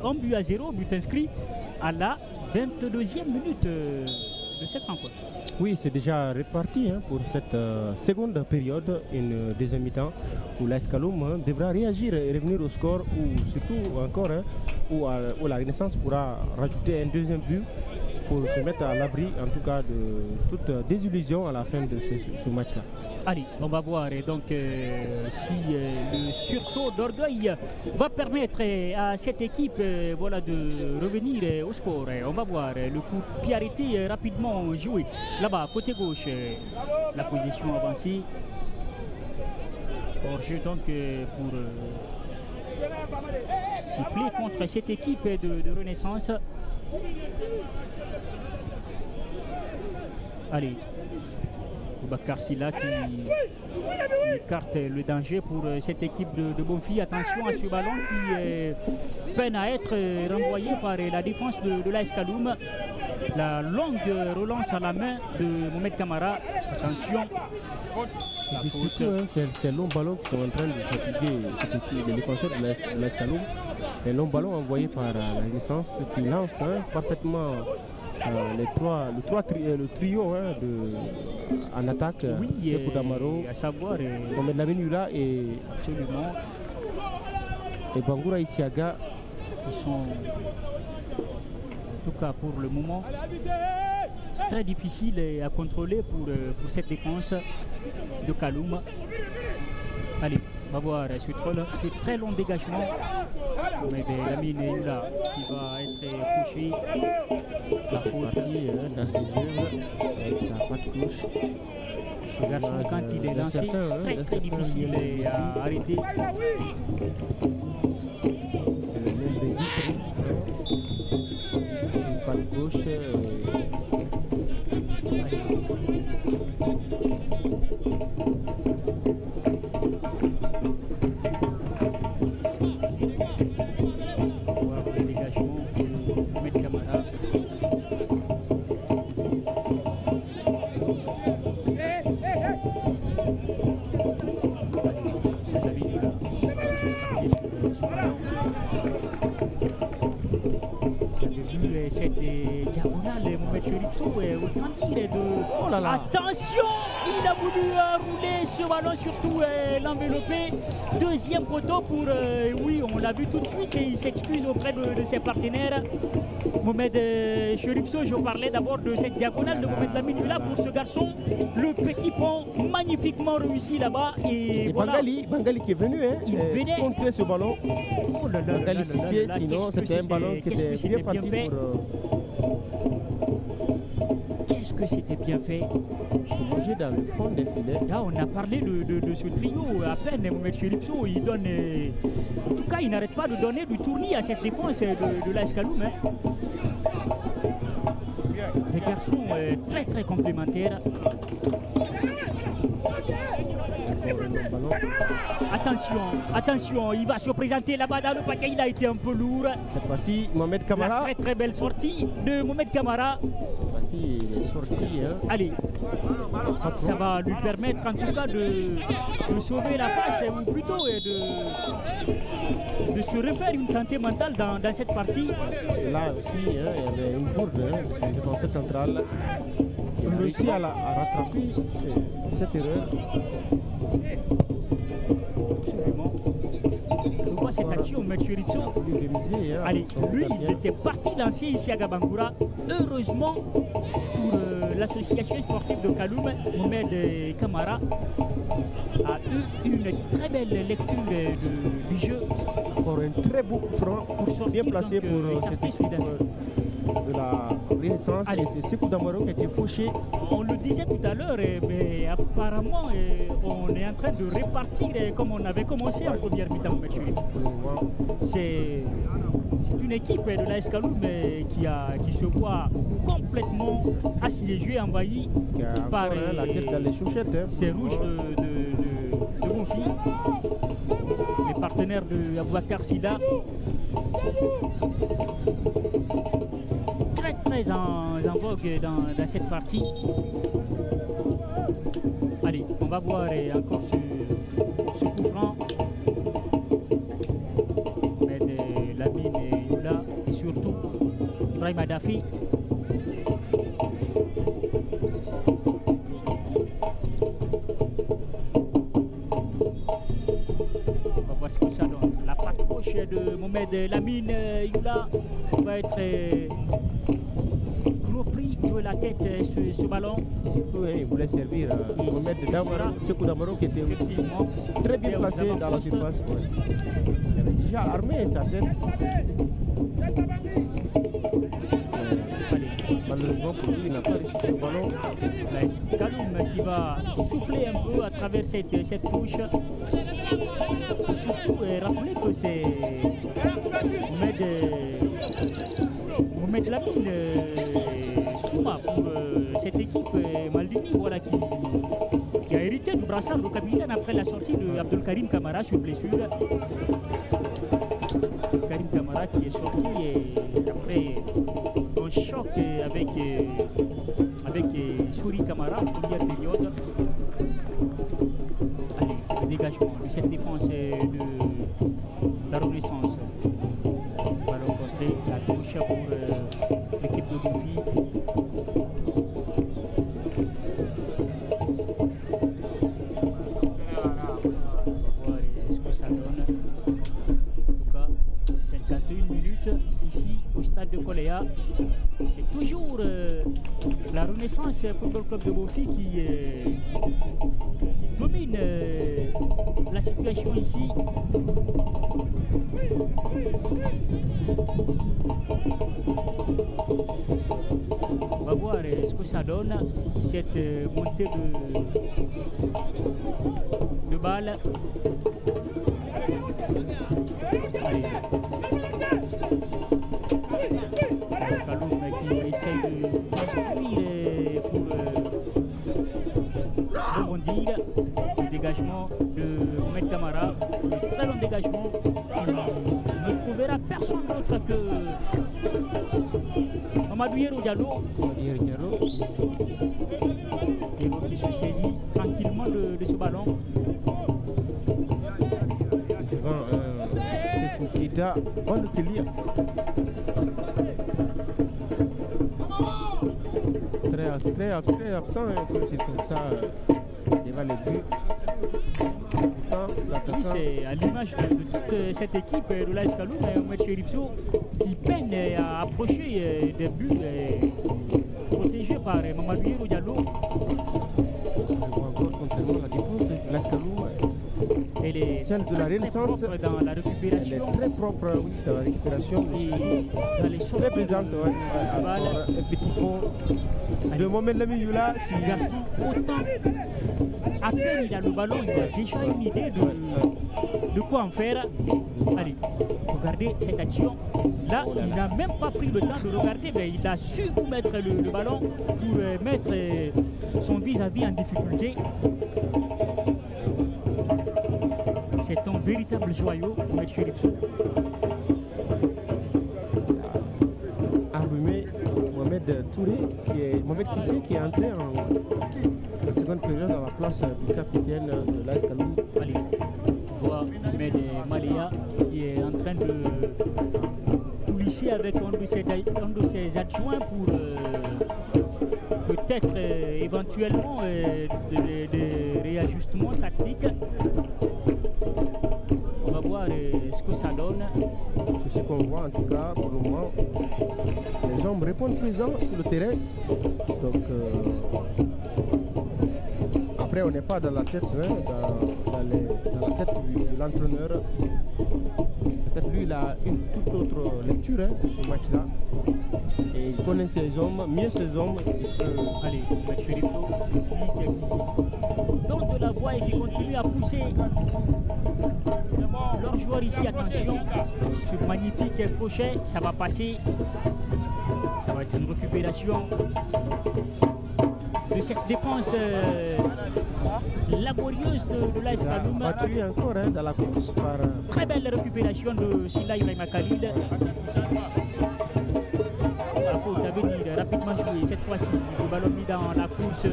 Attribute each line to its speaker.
Speaker 1: 1 but à 0, but inscrit à la 22e minute de cette rencontre.
Speaker 2: Oui, c'est déjà réparti pour cette seconde période, une deuxième mi-temps, où l'AS Kaloum devra réagir et revenir au score, ou surtout encore, où la Renaissance pourra rajouter un deuxième but pour se mettre à l'abri, en tout cas, de toute désillusion à la fin de ce match-là.
Speaker 1: Allez, on va voir donc si le sursaut d'orgueil va permettre à cette équipe voilà, de revenir au score. On va voir le coup de pied arrêté rapidement joué. Là-bas, côté gauche, la position avancée. Hors-jeu donc pour siffler contre cette équipe de Renaissance. Allez, Boubacar Silla qui écarte le danger pour cette équipe de Bonfi. Attention à ce ballon qui peine à être renvoyé par la défense de l'AS Kaloum. La longue relance à la main de Mohamed Kamara. Attention.
Speaker 2: C'est un long ballon qui sont en train de fatiguer les défenseurs de l'AS Kaloum. Un long ballon envoyé par la Renaissance qui lance parfaitement le trio en attaque.
Speaker 1: Oui,
Speaker 2: Sekou Damaro,
Speaker 1: à savoir
Speaker 2: Mohamed Lamine Yula et
Speaker 1: absolument
Speaker 2: et Bangoura Isiaga
Speaker 1: qui sont en tout cas pour le moment très difficiles à contrôler pour cette défense de Kaloum. Allez, on va voir ce très long dégagement. Mohamed Lamine Yula qui va être fauché. La faute
Speaker 2: dans ses jeux avec sa patte gauche.
Speaker 1: Ce garçon, quand il est lancé, très difficile à arrêter.
Speaker 2: C'est le même registre. Une patte gauche.
Speaker 1: Cette diagonale, Mohamed Cherifso, autant dire de...
Speaker 2: Oh là là.
Speaker 1: Attention, il a voulu rouler ce ballon, surtout l'envelopper. Deuxième poteau pour... oui, on l'a vu tout de suite et il s'excuse auprès de ses partenaires. Mohamed Cherifso, je parlais d'abord de cette diagonale de Mohamed Lamine Yula pour ce garçon. Le petit pont magnifiquement réussi là-bas.
Speaker 2: C'est
Speaker 1: voilà.
Speaker 2: Bangali qui est venu contrer ce ballon.
Speaker 1: Oh là là,
Speaker 2: Bangali Cissé, sinon c'était un ballon qui était bien parti pour...
Speaker 1: Qu'est-ce que c'était bien fait.
Speaker 2: Se loger dans le fond des filets.
Speaker 1: Là, on a parlé de ce trio à peine. Mohamed Cherifso, il donne... en tout cas, il n'arrête pas de donner du tournis à cette défense de l'AS Kaloum. Des garçons très complémentaires. Attention, il va se présenter là-bas dans le paquet, il a été un peu lourd.
Speaker 2: Cette fois-ci, Mohamed Kamara.
Speaker 1: La très belle sortie de Mohamed Kamara.
Speaker 2: Cette fois-ci, il est sorti.
Speaker 1: Allez, ça va lui permettre en tout cas de sauver la face, ou plutôt de se refaire une santé mentale dans cette partie.
Speaker 2: Là aussi, il y avait une bourde de son défenseur central. Il a réussi à rattraper cette erreur.
Speaker 1: Absolument. On voit cette action, M. Cherifso. Allez, lui, il était parti lancer ici à Gabangoura. Heureusement pour l'association sportive de Kaloum, Mohamed Kamara a eu une très belle lecture du jeu.
Speaker 2: Encore un très beau coup franc
Speaker 1: pour sortir,
Speaker 2: bien placé
Speaker 1: donc,
Speaker 2: pour cette équipe de la Renaissance.
Speaker 1: Allez.
Speaker 2: Et c'est Sekou Damaro qui a été fauché.
Speaker 1: On le disait tout à l'heure, mais apparemment on est en train de répartir comme on avait commencé en première mi-temps. C'est une équipe de l'AS Kaloum qui se voit complètement assiégée, envahie par
Speaker 2: la tête dans les chouchettes.
Speaker 1: ces rouges de Bonfi, les partenaires de Aboubacar Silla. Très en vogue dans cette partie. Allez, on va voir encore ce coup franc. Mohamed Lamine Yula. surtout Ibrahim Daffy. On va voir ce que ça donne. La patte gauche de Mohamed Lamine Youla va être repris de la tête ce ballon.
Speaker 2: Il voulait servir Mohamed Sekou Damaro qui était très bien placé dans la surface. Il avait déjà armé sa tête. Malheureusement pour lui, il n'a pas réussi le ballon.
Speaker 1: Kaloum qui va souffler un peu à travers cette touche. Surtout, rappelez que c'est Mohamed Lamine Souma pour cette équipe Maldini, voilà, qui a hérité du brassard de capitaine après la sortie de Abdelkarim Kamara sur blessure. Karim Kamara qui est sorti après un choc avec Souri Kamara en première période. Allez, le dégagement de cette défense de la Renaissance. On va rencontrer la touche pour l'équipe de Bonfi. Ici au stade de Koléa, c'est toujours la Renaissance Football Club de Bonfi qui domine la situation ici. On va voir ce que ça donne, cette montée de balle. Allez. Kaloum qui essaie de construire pour rebondir. Le dégagement de Mohamed Kamara, un très long dégagement qui ne trouvera personne d'autre que Mamadou Yero Diallo. Yero qui se saisit tranquillement de ce ballon.
Speaker 2: Devant Sekou Keita, on le tire. Très absent, comme ça, devant les buts.
Speaker 1: Oui, c'est à l'image de toute cette équipe de l'AS Kaloum, Mohamed Cherifso, qui peine à approcher des buts protégés par Mamadou Yero Diallo.
Speaker 2: On voit encore contrairement la défense de l'AS Kaloum. Celle de la Renaissance,
Speaker 1: dans la récupération.
Speaker 2: Elle est très propre, oui, dans la récupération.
Speaker 1: Et dans les
Speaker 2: très présente, un petit pont de Mohamed Lamine Youla.
Speaker 1: Ce garçon, autant à peine il a le ballon, il a déjà une idée de quoi en faire. Allez, regardez cette action. Là, il n'a même pas pris le temps de regarder, mais il a su où mettre le ballon pour mettre son vis-à-vis en difficulté. C'est un véritable joyau, Mohamed Cherifso.
Speaker 2: Armé Mohamed Touré, Mohamed Sissé qui est entré en seconde période à la place du capitaine de l'AS Kaloum.
Speaker 1: Allez, on voit Mohamed Maléa qui est en train de coulisser avec un de ses adjoints pour peut-être éventuellement des réajustements tactiques. On va voir ce que ça donne.
Speaker 2: C'est ce qu'on voit en tout cas pour le moment. Les hommes répondent présents sur le terrain. Donc après on n'est pas dans la tête, hein, dans la tête de l'entraîneur. Peut-être lui il a une toute autre lecture de ce match-là. Et il connaît ses hommes, mieux ses hommes.
Speaker 1: Allez, Mohamed Cherifso, celui qui donne de la voix et qui continue à pousser. Leur joueur ici, attention, ce magnifique crochet, ça va passer. Ça va être une récupération de cette défense laborieuse de l'AS Kaloum.
Speaker 2: Battu encore dans la course par...
Speaker 1: Très belle récupération de Silla Ibrahima Khalil. La faute à venir rapidement jouer cette fois-ci. Le ballon mis dans la course